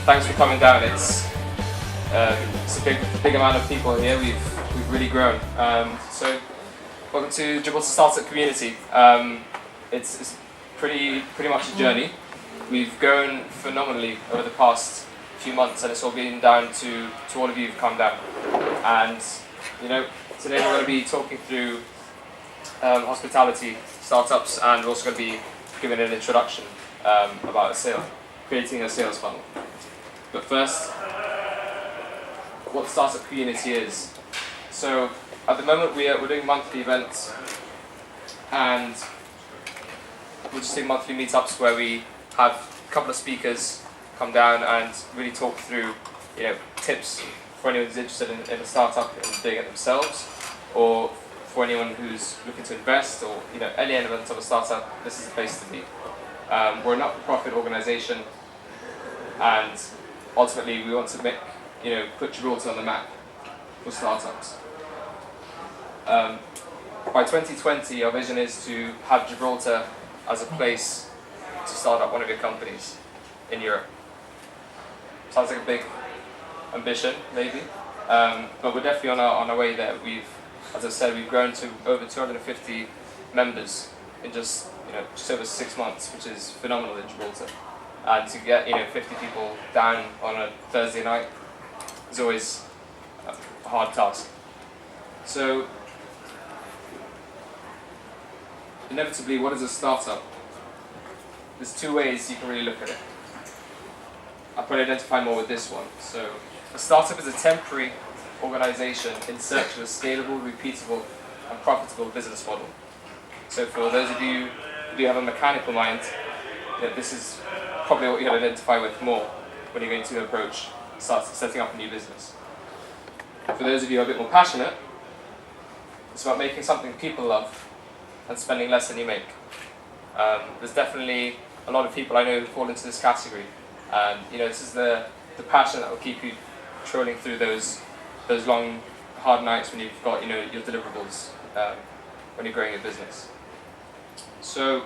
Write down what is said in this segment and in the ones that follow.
thanks for coming down. It's a big amount of people here. We've really grown. So welcome to Gibraltar Startup Community. It's pretty much a journey. We've grown phenomenally over the past few months, and it's all been down to all of you who've come down. And today we're going to be talking through hospitality startups, and we're also going to be giving an introduction about creating a sales funnel. But first, what the startup community is. So at the moment we're doing monthly events, and we're just doing monthly meetups where we have a couple of speakers come down and really talk through tips for anyone who's interested in a startup and doing it themselves, or for anyone who's looking to invest, or any element of a startup. This is the place to be. We're a not-for-profit organisation, and ultimately we want to put Gibraltar on the map for startups. By 2020, our vision is to have Gibraltar as a place to start up one of your companies in Europe. Sounds like a big ambition, maybe, but we're definitely on our way there. As I said, we've grown to over 250 members in just over 6 months, which is phenomenal in Gibraltar. And to get 50 people down on a Thursday night is always a hard task. So inevitably, what is a startup? There's two ways you can really look at it. I'll probably identify more with this one. So a startup is a temporary organization in search of a scalable, repeatable, and profitable business model. So for those of you who do have a mechanical mind, this is probably what you'll identify with more when you're going to approach setting up a new business. For those of you who are a bit more passionate, it's about making something people love and spending less than you make. There's definitely a lot of people I know who fall into this category, and this is the passion that will keep you trolling through those long, hard nights when you've got your deliverables when you're growing your business. So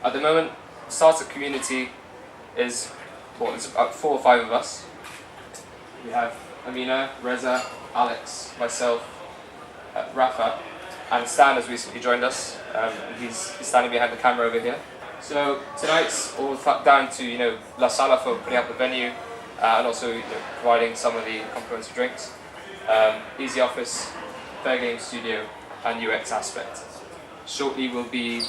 at the moment, the startup community is it's about 4 or 5 of us. We have Amina, Reza, Alex, myself, Rafa, and Stan has recently joined us. He's standing behind the camera over here. So tonight's all down to La Sala for putting up the venue, and also providing some of the complimentary drinks. Easy office, fair game studio, and UX aspect. Shortly we'll be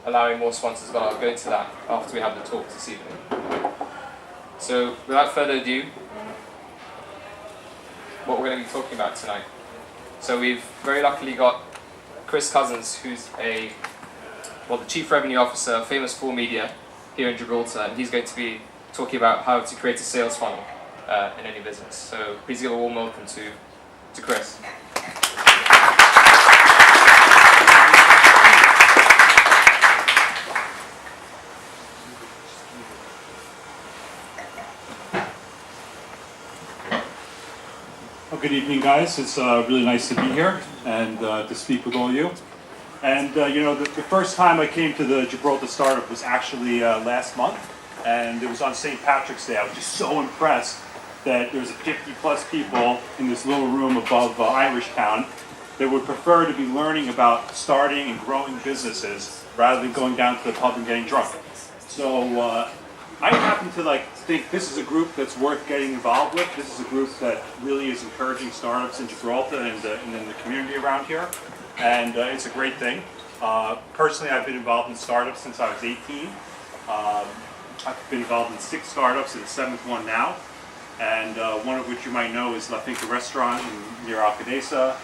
allowing more sponsors, but I'll go into that after we have the talk this evening. So without further ado, what we're going to be talking about tonight. So we've very luckily got Chris Cousins, who's the Chief Revenue Officer, famous for media here in Gibraltar, and he's going to be talking about how to create a sales funnel in any business. So please give a warm welcome to Chris. Well, good evening, guys. It's really nice to be here and to speak with all of you. And the first time I came to the Gibraltar Startup was actually last month, and it was on St. Patrick's Day. I was just so impressed that there was 50 plus people in this little room above Irish Town that would prefer to be learning about starting and growing businesses rather than going down to the pub and getting drunk. So I happen to think this is a group that's worth getting involved with. This is a group that really is encouraging startups in Gibraltar and in the community around here, and it's a great thing. Personally, I've been involved in startups since I was 18. I've been involved in 6 startups and the 7th one now, and one of which you might know is La Finca restaurant near Alcadesa.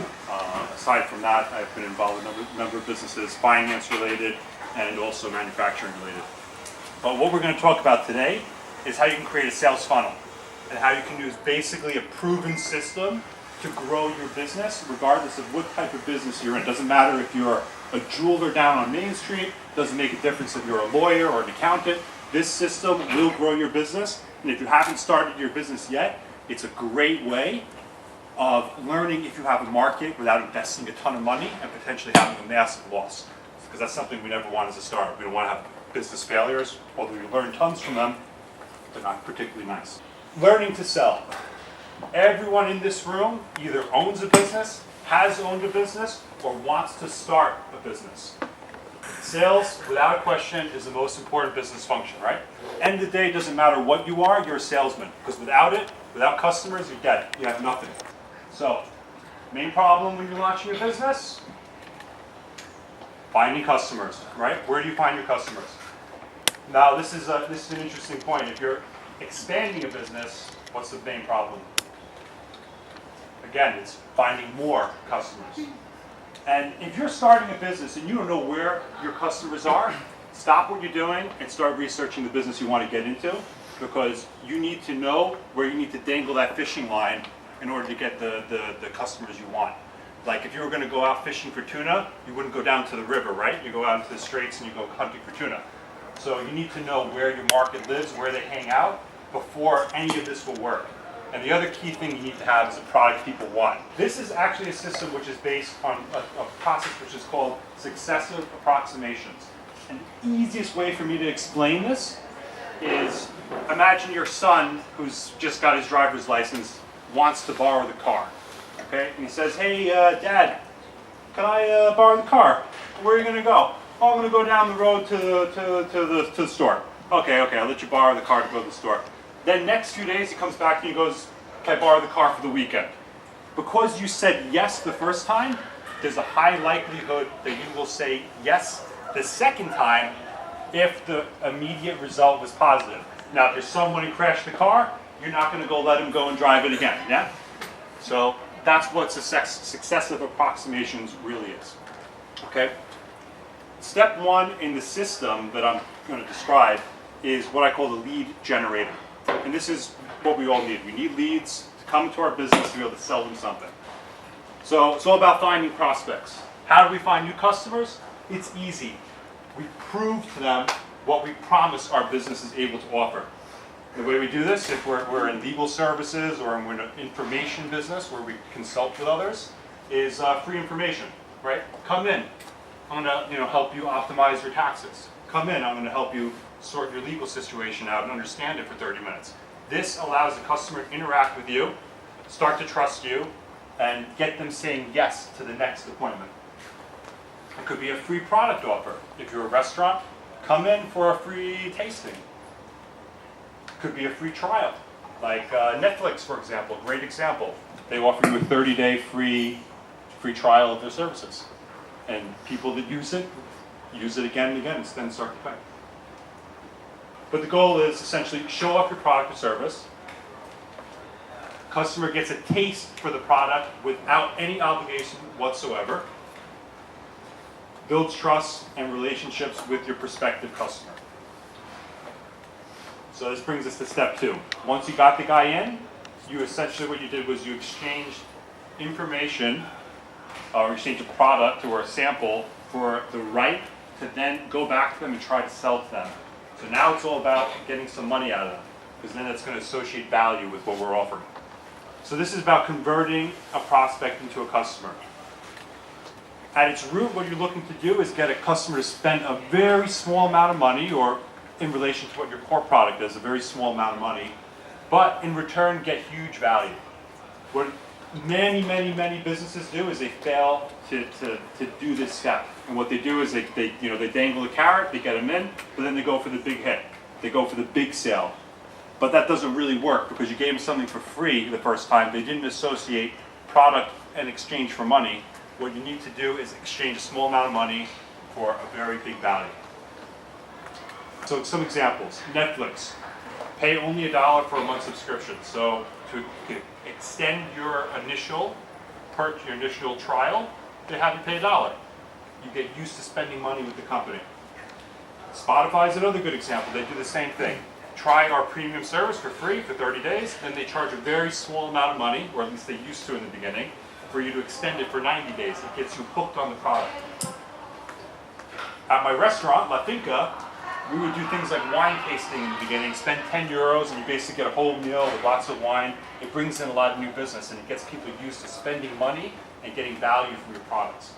Aside from that, I've been involved in a number of businesses, finance related and also manufacturing related. But what we're going to talk about today is how you can create a sales funnel and how you can use basically a proven system to grow your business regardless of what type of business you're in. It doesn't matter if you're a jeweler down on Main Street, it doesn't make a difference if you're a lawyer or an accountant. This system will grow your business, and if you haven't started your business yet, it's a great way of learning if you have a market without investing a ton of money and potentially having a massive loss. Because that's something we never want as a startup. We don't want to have business failures, although we learn tons from them. but not particularly nice. Learning to sell. Everyone in this room either owns a business, has owned a business, or wants to start a business. Sales, without a question, is the most important business function, right? End of the day, it doesn't matter what you are, you're a salesman. Because without it, without customers, you're dead. You have nothing. So, main problem when you're launching a business? Finding customers, right? Where do you find your customers? Now, this is an interesting point. If you're expanding a business, what's the main problem? Again, it's finding more customers. And if you're starting a business and you don't know where your customers are, stop what you're doing and start researching the business you want to get into, because you need to know where you need to dangle that fishing line in order to get the customers you want. Like if you were going to go out fishing for tuna, you wouldn't go down to the river, right? You go out into the straits and you go hunting for tuna. So you need to know where your market lives, where they hang out, before any of this will work. And the other key thing you need to have is a product people want. This is actually a system which is based on a process which is called successive approximations. And the easiest way for me to explain this is, imagine your son, who's just got his driver's license, wants to borrow the car. Okay? And he says, hey, Dad, can I borrow the car? Where are you going to go? Oh, I'm going to go down the road to the store. Okay, I'll let you borrow the car to go to the store. Then next few days he comes back and he goes, can I borrow the car for the weekend? Because you said yes the first time, there's a high likelihood that you will say yes the second time if the immediate result was positive. Now if your son went and crashed the car, you're not going to let him go and drive it again, yeah? So that's what successive approximations really is, okay? Step one in the system that I'm going to describe is what I call the lead generator. And this is what we all need. We need leads to come to our business to be able to sell them something. So it's all about finding prospects. How do we find new customers? It's easy. We prove to them what we promise our business is able to offer. The way we do this, if we're in legal services or we're in an information business where we consult with others, is free information, right? Come in. I'm going to help you optimize your taxes. Come in. I'm going to help you sort your legal situation out and understand it for 30 minutes. This allows the customer to interact with you, start to trust you, and get them saying yes to the next appointment. It could be a free product offer. If you're a restaurant, come in for a free tasting. It could be a free trial. Like Netflix, for example, great example. They offer you a 30-day free trial of their services. And people that use it again and again, and then start to pay. But the goal is essentially show off your product or service. Customer gets a taste for the product without any obligation whatsoever. Builds trust and relationships with your prospective customer. So this brings us to step two. Once you got the guy in, essentially what you did was you exchanged information, or exchanged a product or a sample for the right to then go back to them and try to sell to them. So now it's all about getting some money out of them, because then it's going to associate value with what we're offering. So this is about converting a prospect into a customer. At its root, what you're looking to do is get a customer to spend a very small amount of money, or in relation to what your core product is, a very small amount of money, but in return get huge value. What many businesses do is they fail to do this step. And what they do is they dangle a carrot, they get them in, but then they go for the big hit. They go for the big sale. But that doesn't really work, because you gave them something for free the first time. They didn't associate product and exchange for money. What you need to do is exchange a small amount of money for a very big value. So some examples. Netflix. Pay only $1 for a month subscription. So to extend your initial trial, they have you pay $1. You get used to spending money with the company. Spotify is another good example. They do the same thing. Try our premium service for free for 30 days, then they charge a very small amount of money, or at least they used to in the beginning, for you to extend it for 90 days. It gets you hooked on the product. At my restaurant, La Finca, we would do things like wine tasting in the beginning, spend €10 and you basically get a whole meal with lots of wine. It brings in a lot of new business and it gets people used to spending money and getting value from your products.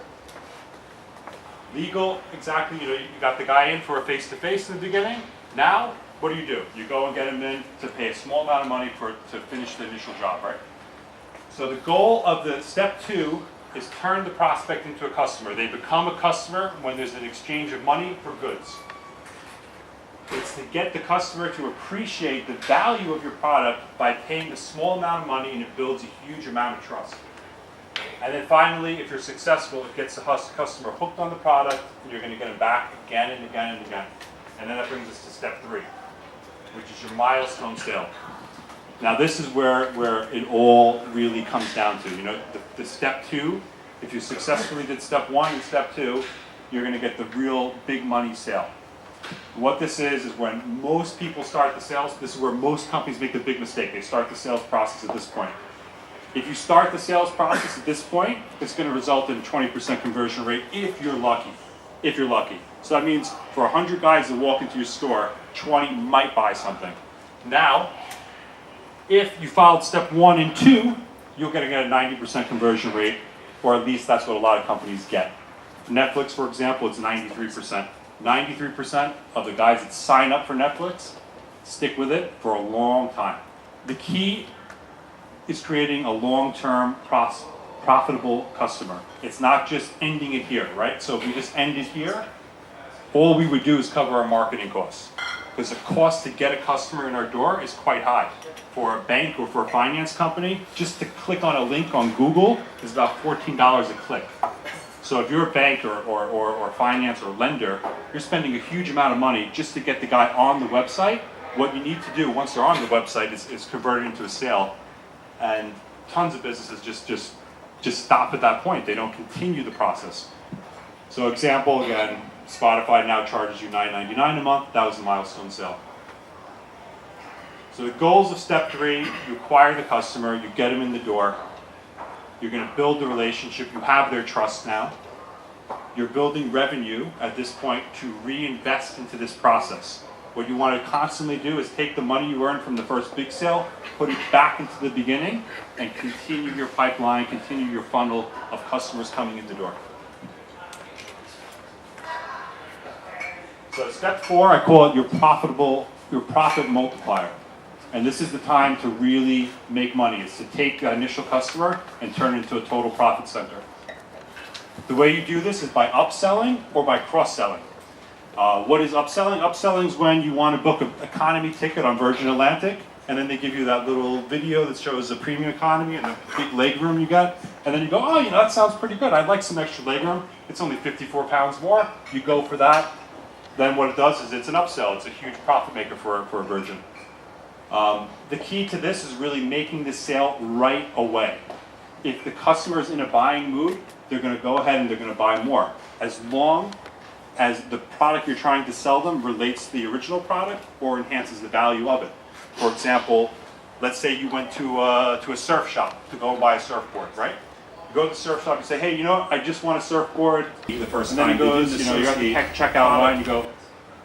Legal, exactly, you got the guy in for a face-to-face in the beginning. Now, what do? You go and get them in to pay a small amount of money to finish the initial job, right? So the goal of the step 2 is turn the prospect into a customer. They become a customer when there's an exchange of money for goods. It's to get the customer to appreciate the value of your product by paying a small amount of money, and it builds a huge amount of trust. And then finally, if you're successful, it gets the customer hooked on the product, and you're going to get them back again and again and again. And then that brings us to step 3, which is your milestone sale. Now this is where it all really comes down to. You know, the step 2, if you successfully did step 1 and step 2, you're going to get the real big money sale. What this is when most people start the sales, this is where most companies make the big mistake. They start the sales process at this point. If you start the sales process at this point, it's going to result in a 20% conversion rate if you're lucky. If you're lucky. So that means for 100 guys that walk into your store, 20 might buy something. Now, if you followed step 1 and 2, you're going to get a 90% conversion rate, or at least that's what a lot of companies get. Netflix, for example, it's 93%. 93% of the guys that sign up for Netflix stick with it for a long time. The key is creating a long-term profitable customer. It's not just ending it here, right? So if we just end it here, all we would do is cover our marketing costs. Because the cost to get a customer in our door is quite high. For a bank or for a finance company, just to click on a link on Google is about $14 a click. So if you're a bank or finance or lender, you're spending a huge amount of money just to get the guy on the website. What you need to do once they're on the website is convert it into a sale. And tons of businesses just stop at that point. They don't continue the process. So example, again, Spotify now charges you $9.99 a month. That was a milestone sale. So the goals of step 3, you acquire the customer, you get them in the door. You're going to build the relationship. You have their trust now. You're building revenue at this point to reinvest into this process. What you want to constantly do is take the money you earned from the first big sale, put it back into the beginning, and continue your pipeline, continue your funnel of customers coming in the door. So step 4, I call it your profit multiplier. And this is the time to really make money. It's to take the initial customer and turn it into a total profit center. The way you do this is by upselling or by cross-selling. What is upselling? Upselling is when you want to book an economy ticket on Virgin Atlantic, and then they give you that little video that shows the premium economy and the big legroom you got, and then you go, oh, that sounds pretty good. I'd like some extra legroom. It's only 54 pounds more. You go for that. Then what it does is it's an upsell. It's a huge profit maker for Virgin. The key to this is really making the sale right away. If the customer is in a buying mood, they're going to go ahead and they're going to buy more. As long as the product you're trying to sell them relates to the original product or enhances the value of it. For example, let's say you went to a surf shop to go and buy a surfboard, right? You go to the surf shop and say, hey, I just want a surfboard. The first and then he goes, you're at the checkout line, you go,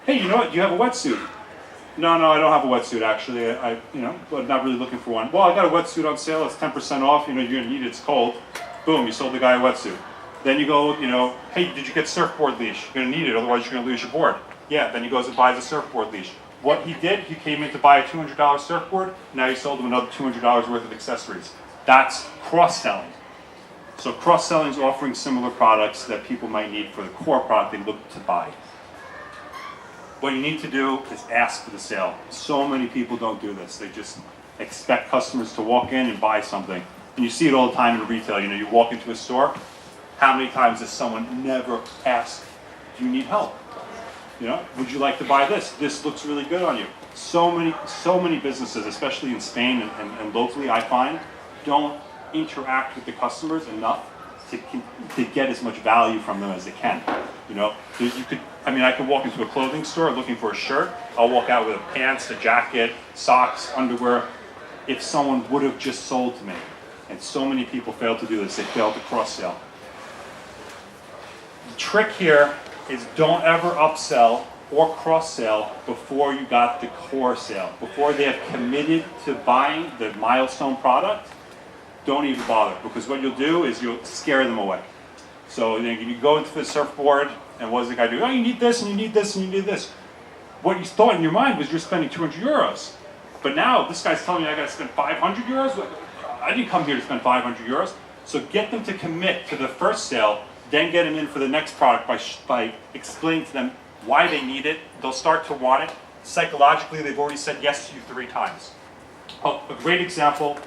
hey, do you have a wetsuit? No, I don't have a wetsuit actually. I'm not really looking for one. Well, I got a wetsuit on sale. It's 10% off. You're gonna need it. It's cold. Boom, you sold the guy a wetsuit. Then you go, hey, did you get surfboard leash? You're gonna need it, otherwise you're gonna lose your board. Yeah. Then he goes and buys a surfboard leash. What he did, he came in to buy a $200 surfboard. Now you sold him another $200 worth of accessories. That's cross-selling. So cross-selling is offering similar products that people might need for the core product they look to buy. What you need to do is ask for the sale. So many people don't do this. They just expect customers to walk in and buy something. And you see it all the time in retail. You walk into a store, how many times does someone never ask, do you need help? Would you like to buy this? This looks really good on you. So many businesses, especially in Spain and locally, I find, don't interact with the customers enough to get as much value from them as they can. I could walk into a clothing store looking for a shirt. I'll walk out with pants, a jacket, socks, underwear. If someone would have just sold to me. And so many people fail to do this. They fail to cross-sell. The trick here is don't ever upsell or cross-sell before you got the core sale. Before they have committed to buying the milestone product, don't even bother. Because what you'll do is you'll scare them away. So you go into the surfboard, and what does the guy do? Oh, you need this, and you need this, and you need this. what you thought in your mind was you're spending 200 euros. But now this guy's telling me I got to spend 500 euros? I didn't come here to spend 500 euros. So get them to commit to the first sale, then get them in for the next product by explaining to them why they need it. They'll start to want it. Psychologically, they've already said yes to you 3 times. Oh, a great example.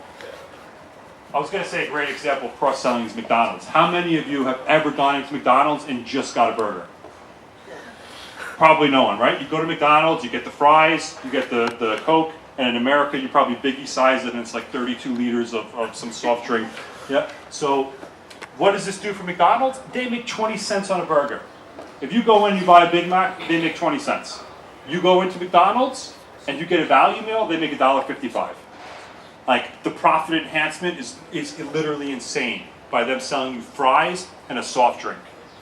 I was going to say a great example of cross-selling is McDonald's. How many of you have ever gone into McDonald's and just got a burger? Probably no one, right? You go to McDonald's, you get the fries, you get the Coke, and in America, you probably biggie size it, and it's like 32 liters of some soft drink. Yeah. So what does this do for McDonald's? They make 20 cents on a burger. If you go in, you buy a Big Mac, they make 20 cents. You go into McDonald's and you get a value meal, they make $1.55. Like, the profit enhancement is literally insane by them selling you fries and a soft drink.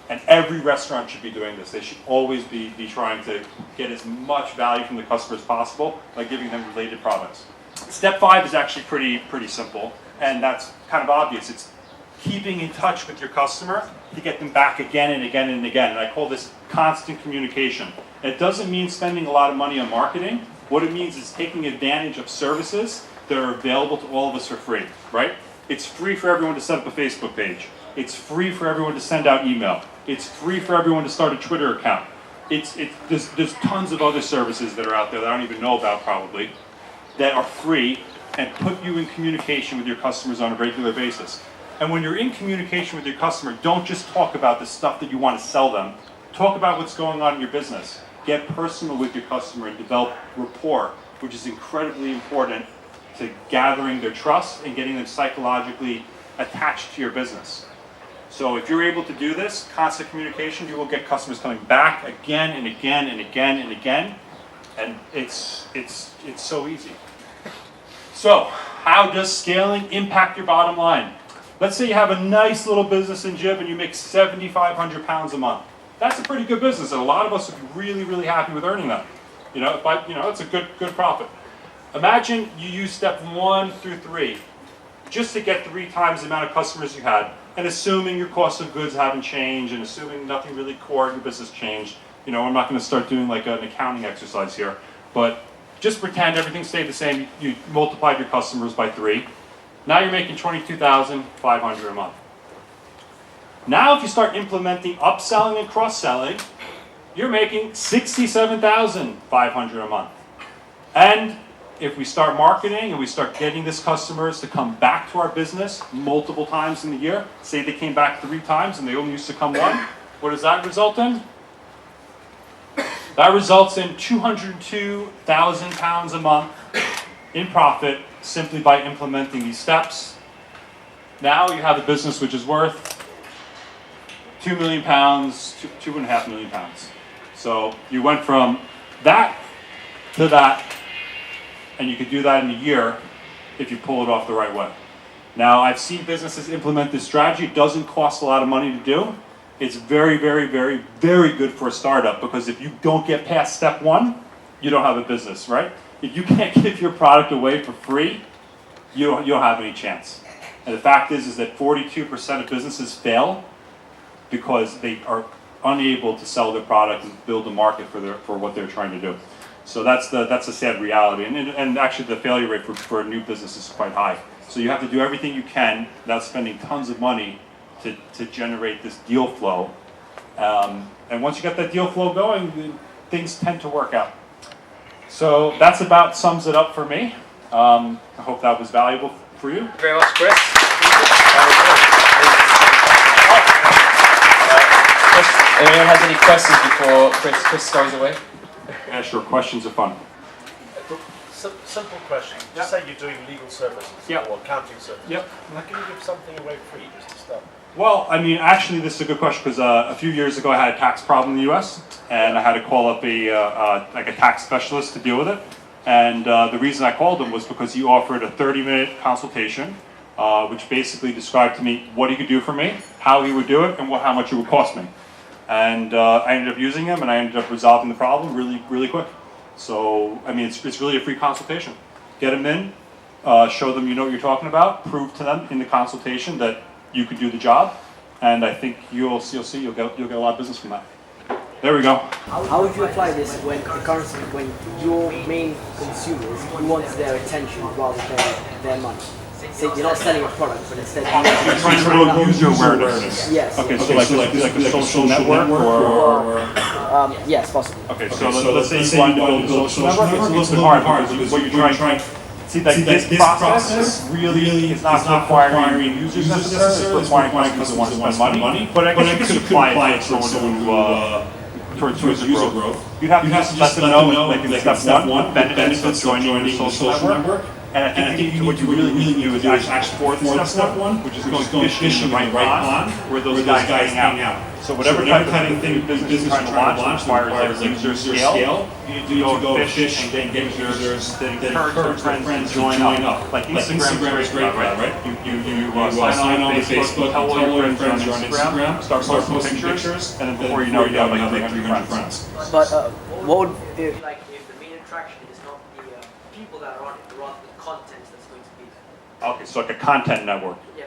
And every restaurant should be doing this. They should always be trying to get as much value from the customer as possible by giving them related products. Step 5 is actually pretty simple, and that's kind of obvious. It's keeping in touch with your customer to get them back again and again and again. And I call this constant communication. It doesn't mean spending a lot of money on marketing. What it means is taking advantage of services that are available to all of us for free, right? It's free for everyone to set up a Facebook page. It's free for everyone to send out email. It's free for everyone to start a Twitter account. There's tons of other services that are out there that I don't even know about probably that are free and put you in communication with your customers on a regular basis. And when you're in communication with your customer, don't just talk about the stuff that you want to sell them. Talk about what's going on in your business. Get personal with your customer and develop rapport, which is incredibly important to gathering their trust and getting them psychologically attached to your business. So if you're able to do this, constant communication, you will get customers coming back again and again and again and again. And it's so easy. So how does scaling impact your bottom line? Let's say you have a nice little business in Gib and you make 7,500 pounds a month. That's a pretty good business, and a lot of us would be really, really happy with earning that. But it's a good profit. Imagine you use step 1 through 3 just to get 3 times the amount of customers you had, and assuming your cost of goods haven't changed, and assuming nothing really core in your business changed. I'm not going to start doing like an accounting exercise here, but just pretend everything stayed the same. You multiplied your customers by 3. Now you're making $22,500 a month. Now if you start implementing upselling and cross-selling, you're making $67,500 a month. And if we start marketing and we start getting these customers to come back to our business multiple times in the year, say they came back 3 times and they only used to come 1, what does that result in? That results in 202,000 pounds a month in profit simply by implementing these steps. Now you have a business which is worth 2 million pounds, 2.5 million pounds. So you went from that to that, and you could do that in a year if you pull it off the right way. Now, I've seen businesses implement this strategy. It doesn't cost a lot of money to do. It's very, very, very, very good for a startup, because if you don't get past step 1, you don't have a business, right? If you can't give your product away for free, you don't have any chance. And the fact is that 42% of businesses fail because they are unable to sell their product and build a market for what they're trying to do. So that's a sad reality. And actually the failure rate for a new business is quite high. So you have to do everything you can without spending tons of money to generate this deal flow. And once you get that deal flow going, things tend to work out. So that's about sums it up for me. I hope that was valuable for you. Thank you very much, Chris. Anyone has any questions before Chris goes away? Yeah, sure. Questions are fun. Simple question. Just say you're doing legal services or accounting services. Yep. How can you give something away free just to start? Well, I mean, actually, this is a good question, because a few years ago I had a tax problem in the U.S. and I had to call up a tax specialist to deal with it. And the reason I called him was because he offered a 30-minute consultation, which basically described to me what he could do for me, how he would do it, and how much it would cost me. And I ended up using him, and I ended up resolving the problem really, really quick. So, I mean, it's really a free consultation. Get them in, show them you know what you're talking about, prove to them in the consultation that you could do the job, and I think you'll get a lot of business from that. There we go. How would you apply this when your main consumers who wants their attention rather than their money? Say you're not selling a product, but instead you're trying to promote user awareness. Yes. Okay, so like a social network or yes, possibly. okay, so let's say you want to build a social network. It's a little bit hard because what you're trying to see, like this process really is not requiring users necessarily. It's requiring customers that want to spend money. But I guess you could apply it towards someone who towards user growth. You'd have to just let them know, like in step one, benefits of joining the social network. And I think what you really need to do is actually for step one, which is going fishing in the right pond where those guys hang out. So whatever type of thing the business is trying to launch requires like user scale. You need to go fish and get users that encourage their friends to join up. Like Instagram is great for that, right? You sign on to Facebook, tell all your friends you're on Instagram, start posting pictures, and then before you know you have like 300 friends. But what would like if the main attraction is not the people that are on it, rather the content that's going to be there? Okay, so like a content network. Yeah,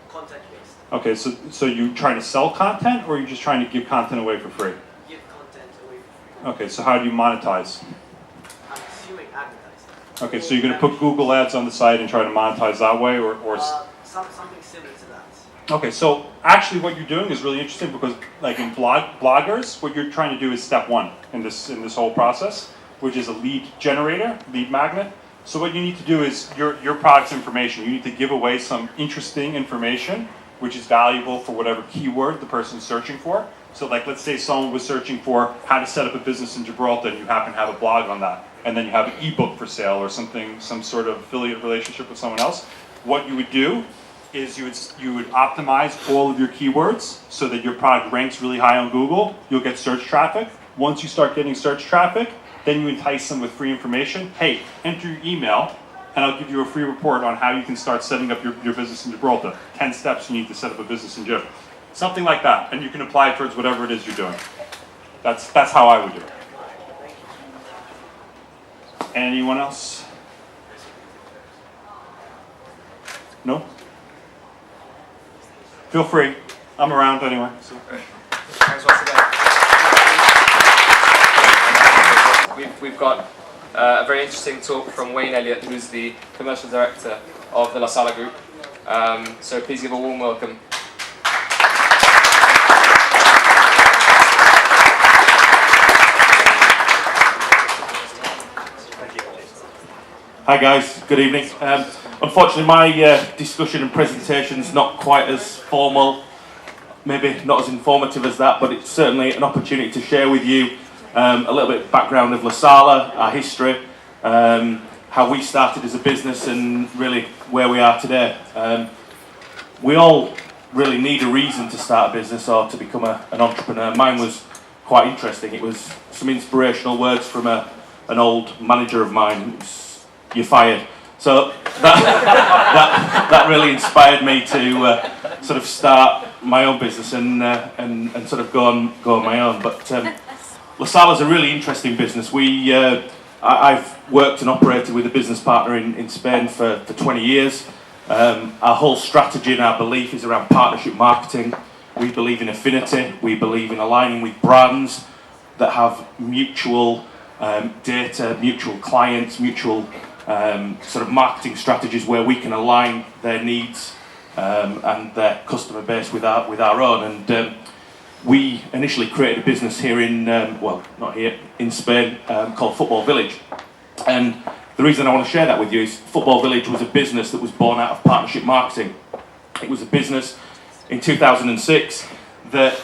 content based. Okay, so you trying to sell content, or are you just trying to give content away for free? Give content away for free. Okay, so how do you monetize? I'm assuming advertising. Okay, so you're going to put Google ads on the site and try to monetize that way, or something similar to that. Okay, so actually what you're doing is really interesting because like in bloggers, what you're trying to do is step one in this whole process, which is a lead generator, lead magnet. So what you need to do is your product's information. You need to give away some interesting information, which is valuable for whatever keyword the person's searching for. So like let's say someone was searching for how to set up a business in Gibraltar and you happen to have a blog on that. And then you have an ebook for sale or something, some sort of affiliate relationship with someone else. What you would do is you would optimize all of your keywords so that your product ranks really high on Google. You'll get search traffic. Once you start getting search traffic, then you entice them with free information. Hey, enter your email and I'll give you a free report on how you can start setting up your business in Gibraltar. 10 steps you need to set up a business in Gib. Something like that, and you can apply it towards whatever it is you're doing. That's how I would do it. Anyone else? No? Feel free. I'm around anyway. So. Thanks once again. We've got a very interesting talk from Wayne Elliott, who's the commercial director of the La Sala Group. So please give a warm welcome. Hi guys, good evening. Unfortunately my discussion and presentation is not quite as formal, maybe not as informative as that, but it's certainly an opportunity to share with you a little bit of background of La Sala, our history, how we started as a business and really where we are today. We all really need a reason to start a business or to become an entrepreneur. Mine was quite interesting. It was some inspirational words from an old manager of mine. You're fired. So that really inspired me to sort of start my own business and sort of go on my own. But La Sala is a really interesting business. I've worked and operated with a business partner in Spain for 20 years. Our whole strategy and our belief is around partnership marketing. We believe in affinity. We believe in aligning with brands that have mutual data, mutual clients, mutual sort of marketing strategies where we can align their needs and their customer base with our own. And we initially created a business here in Spain called Football Village. And the reason I want to share that with you is Football Village was a business that was born out of partnership marketing. It was a business in 2006 that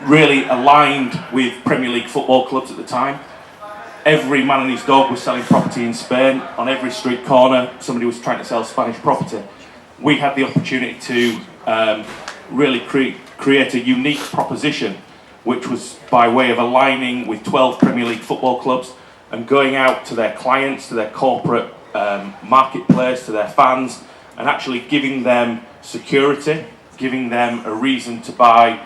really aligned with Premier League football clubs at the time. Every man and his dog was selling property in Spain. On every street corner, somebody was trying to sell Spanish property. We had the opportunity to really create a unique proposition, which was by way of aligning with 12 Premier League football clubs and going out to their clients, to their corporate marketplace, to their fans, and actually giving them security, giving them a reason to buy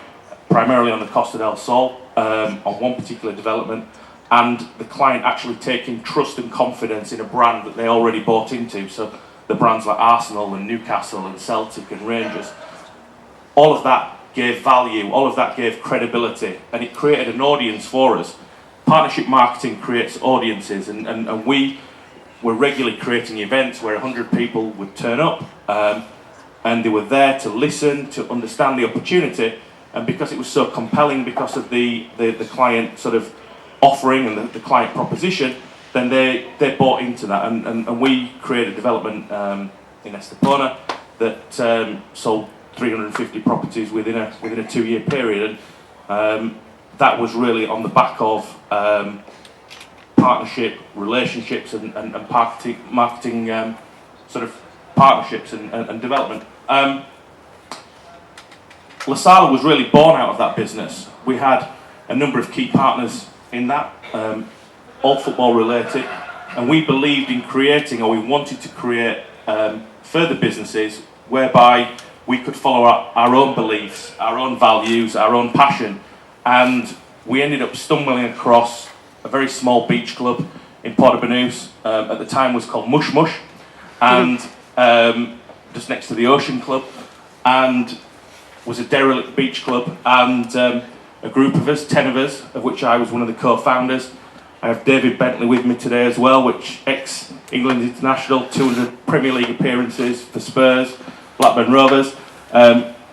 primarily on the Costa del Sol on one particular development, and the client actually taking trust and confidence in a brand that they already bought into. So the brands like Arsenal and Newcastle and Celtic and Rangers, all of that gave value, all of that gave credibility, and it created an audience for us. Partnership marketing creates audiences, and we were regularly creating events where 100 people would turn up, and they were there to listen, to understand the opportunity, and because it was so compelling, because of the client sort of offering and the client proposition, then they bought into that, and we created a development in Estepona that sold 350 properties within a 2-year period, and that was really on the back of partnership, relationships, and marketing sort of partnerships and development. La Sala was really born out of that business. We had a number of key partners in that, all football related, and we believed in creating, or we wanted to create further businesses whereby we could follow our own beliefs, our own values, our own passion, and we ended up stumbling across a very small beach club in Portobanús, at the time was called Mush Mush, and just next to the Ocean Club, and was a derelict beach club, and a group of us, 10 of us, of which I was one of the co-founders. I have David Bentley with me today as well, which ex-England international, 200 Premier League appearances for Spurs, Blackburn Rovers.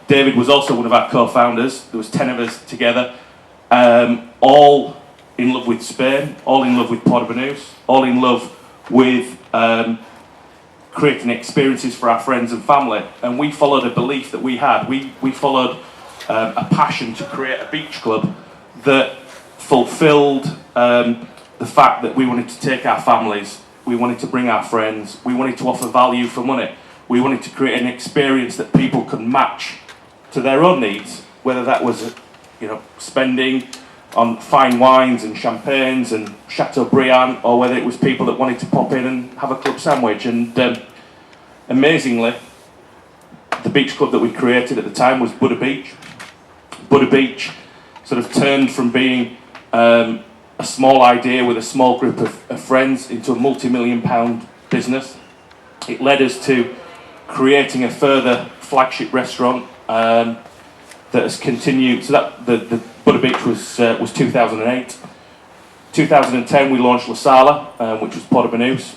David was also one of our co-founders. There was 10 of us together, all in love with Spain, all in love with Portobanús, all in love with creating experiences for our friends and family. And we followed a belief that we had. We followed a passion to create a beach club that fulfilled the fact that we wanted to take our families, we wanted to bring our friends, we wanted to offer value for money, we wanted to create an experience that people could match to their own needs, whether that was spending on fine wines and champagnes and Chateaubriand, or whether it was people that wanted to pop in and have a club sandwich. And amazingly, the beach club that we created at the time was Buddha Beach. Buddha Beach sort of turned from being a small idea with a small group of friends into a multi-million-pound business. It led us to creating a further flagship restaurant that has continued. So that the Buddha Beach was 2008. 2010 we launched La Sala, which was Portobanús,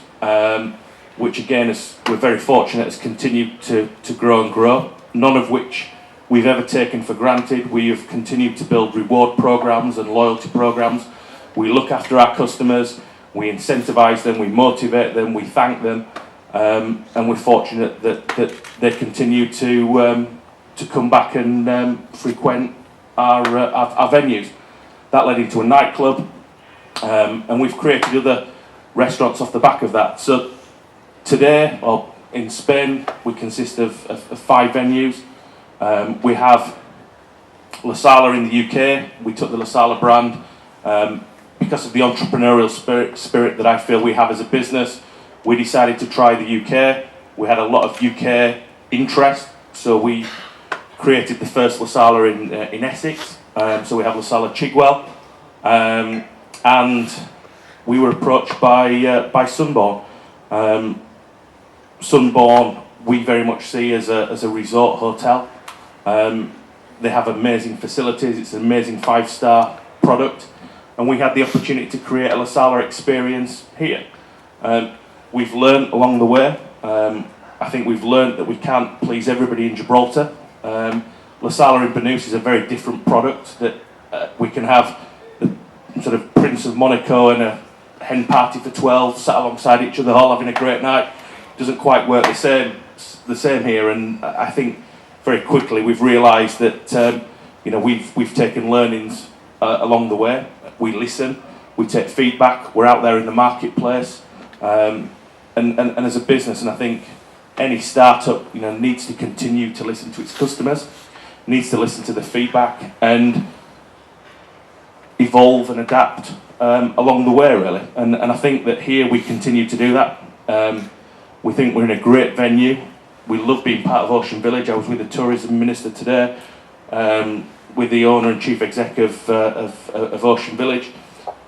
which again we're very fortunate has continued to grow and grow. None of which we've ever taken for granted. We have continued to build reward programs and loyalty programs. We look after our customers, we incentivize them, we motivate them, we thank them, and we're fortunate that they continue to come back and frequent our venues. That led into a nightclub, and we've created other restaurants off the back of that. So today, or in Spain, we consist of 5 venues. We have La Sala in the UK. We took the La Sala brand because of the entrepreneurial spirit that I feel we have as a business. We decided to try the UK. We had a lot of UK interest, so we created the first La Sala in Essex. So we have La Sala Chigwell, and we were approached by Sunborn. Sunborn we very much see as a resort hotel. They have amazing facilities. It's an amazing 5-star product, and we had the opportunity to create a La Sala experience here. We've learned along the way. I think we've learned that we can't please everybody in Gibraltar. La Sala in Banús is a very different product, that we can have the sort of Prince of Monaco and a hen party for 12 sat alongside each other all having a great night. Doesn't quite work the same here, and I think very quickly we've realised that we've taken learnings along the way. We listen, we take feedback, we're out there in the marketplace, and as a business, and I think any startup needs to continue to listen to its customers, needs to listen to the feedback and evolve and adapt along the way, really. And I think that here we continue to do that. We think we're in a great venue. We love being part of Ocean Village. I was with the tourism minister today, with the owner and chief exec of Ocean Village,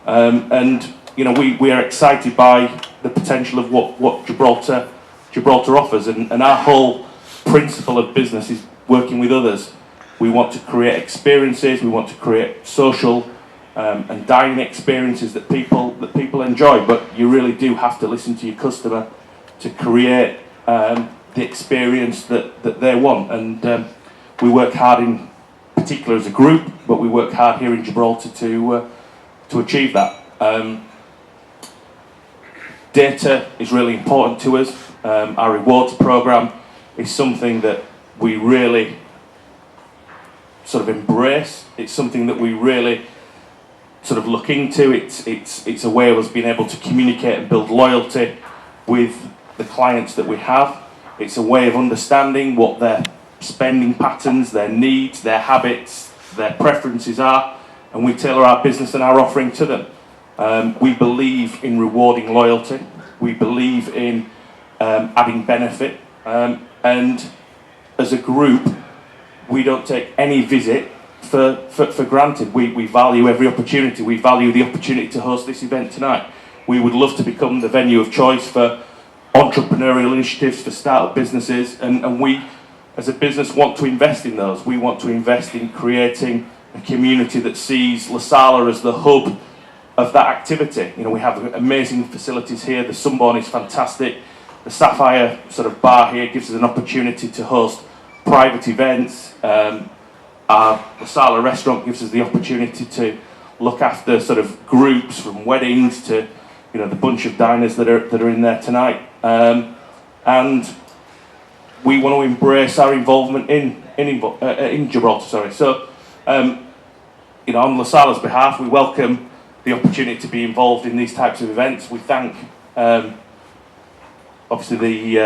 and we are excited by the potential of what Gibraltar offers, and our whole principle of business is working with others We want to create experiences. We want to create social and dining experiences that people enjoy. But you really do have to listen to your customer to create the experience that they want. And we work hard in particular as a group, but we work hard here in Gibraltar to achieve that. Data is really important to us. Our rewards program is something that we really sort of embrace. It's something that we really sort of look into. It's a way of us being able to communicate and build loyalty with the clients that we have. It's a way of understanding what their spending patterns, their needs, their habits, their preferences are, and we tailor our business and our offering to them. We believe in rewarding loyalty. We believe in adding benefit, and as a group, we don't take any visit for granted. We value every opportunity. We value the opportunity to host this event tonight. We would love to become the venue of choice for entrepreneurial initiatives, for startup businesses, and we, as a business, want to invest in those. We want to invest in creating a community that sees La Sala as the hub of that activity. You know, we have amazing facilities here. The Sunborn is fantastic. The Sapphire sort of bar here gives us an opportunity to host private events. Our La Sala restaurant gives us the opportunity to look after sort of groups, from weddings to, you know, the bunch of diners that are in there tonight. And we want to embrace our involvement in Gibraltar. Sorry. So, you know, on La Sala's behalf, we welcome the opportunity to be involved in these types of events. We thank, obviously,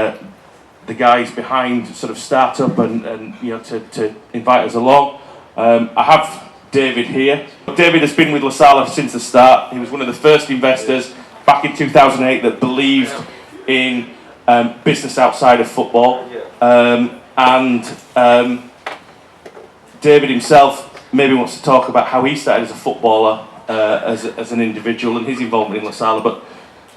the guys behind sort of startup and you know, to invite us along. I have David here. David has been with La Sala since the start. He was one of the first investors back in 2008 that believed in business outside of football. David himself maybe wants to talk about how he started as a footballer, as an individual, and his involvement in La Sala, but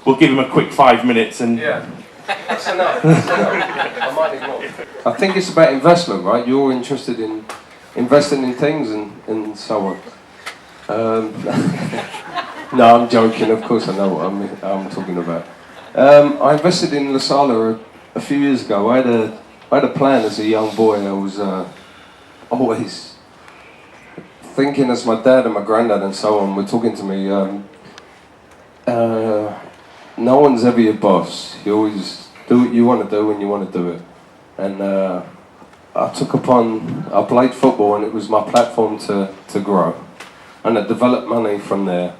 we'll give him a quick 5 minutes and... Yeah. That's enough. I might ignore. I think it's about investment, right? You're all interested in investing in things and so on. No, I'm joking. Of course, I know what I'm talking about. I invested in La Sala a few years ago. I had a plan as a young boy. I was always thinking, as my dad and my granddad and so on were talking to me. No one's ever your boss. You always do what you want to do when you want to do it. And I played football, and it was my platform to grow. And I developed money from there.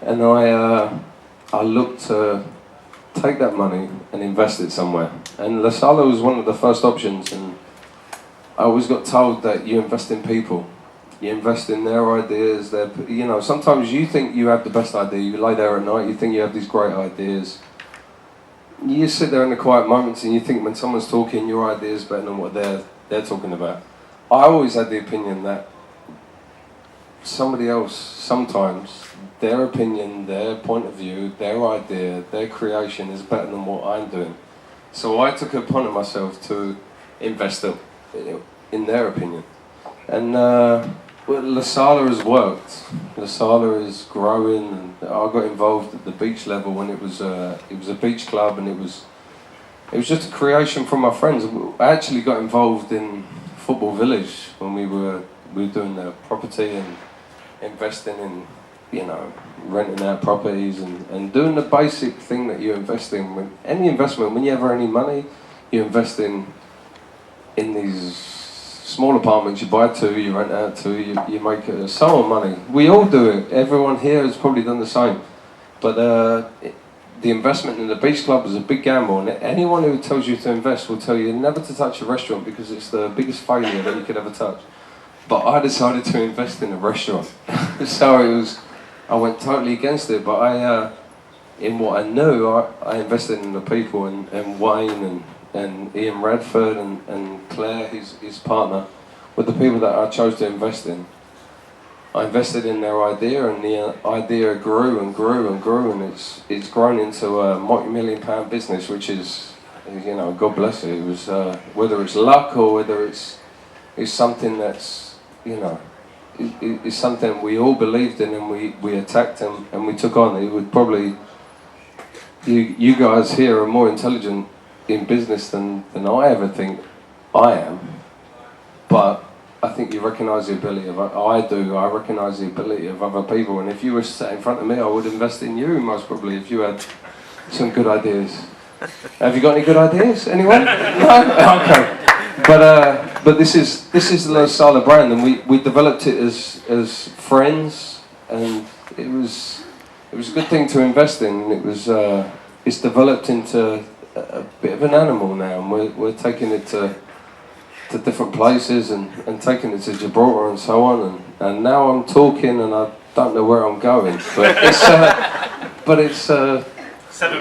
And I looked to take that money and invest it somewhere. And La Sala was one of the first options. And I always got told that you invest in people. You invest in their ideas. You know, sometimes you think you have the best idea. You lay there at night, you think you have these great ideas. You sit there in the quiet moments and you think when someone's talking, your idea is better than what they're talking about. I always had the opinion that somebody else, sometimes, their opinion, their point of view, their idea, their creation is better than what I'm doing. So I took it upon myself to invest in their opinion. And La Sala has worked. La Sala is growing, and I got involved at the beach level when it was a beach club, and it was just a creation from my friends. I actually got involved in Football Village when we were doing the property and investing in, you know, renting out properties and doing the basic thing that you invest in. When any investment, when you have any money, you invest in these small apartments. You buy two, you rent out two, you make so much money. We all do it. Everyone here has probably done the same. But the investment in the beach club is a big gamble, and anyone who tells you to invest will tell you never to touch a restaurant because it's the biggest failure that you could ever touch. But I decided to invest in a restaurant. So I went totally against it, but in what I knew, I invested in the people, and Wayne and Ian Radford and Claire, his partner, were the people that I chose to invest in. I invested in their idea, and the idea grew and grew and grew, and it's grown into a multi-million-pound business, which is, you know, God bless it. It was whether it's luck or whether it's is something that's, is something we all believed in, and we attacked and we took on. It would probably, you guys here are more intelligent in business than I ever think I am, but I think you recognise the ability of, I recognise the ability of other people, and if you were sat in front of me, I would invest in you most probably if you had some good ideas. Have you got any good ideas? Anyone? No? Okay. But this is the Lo Sala brand, and we developed it as friends, and it was a good thing to invest in. It's developed into a bit of an animal now, and we're taking it to different places and taking it to Gibraltar and so on, and now I'm talking and I don't know where I'm going, but it's 7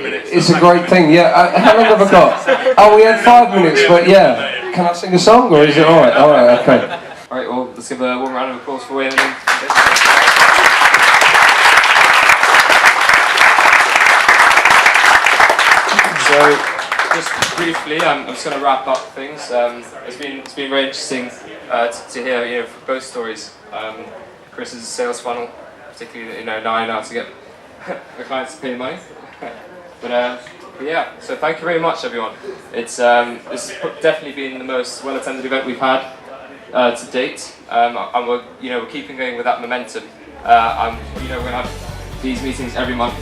minutes. It's a great thing. Yeah. How long have I got? Oh, we had 5 minutes, but yeah. Can I sing a song, or is it all right? All right. Okay. All right. Well, let's give a warm round of applause for Wayne. So, just briefly, I'm just going to wrap up things. It's been very interesting to hear both stories. Chris's sales funnel, particularly now I know how to get the clients to pay money. But yeah, so thank you very much, everyone. It's this has definitely been the most well-attended event we've had to date, and we're keeping going with that momentum. We're going to have these meetings every month.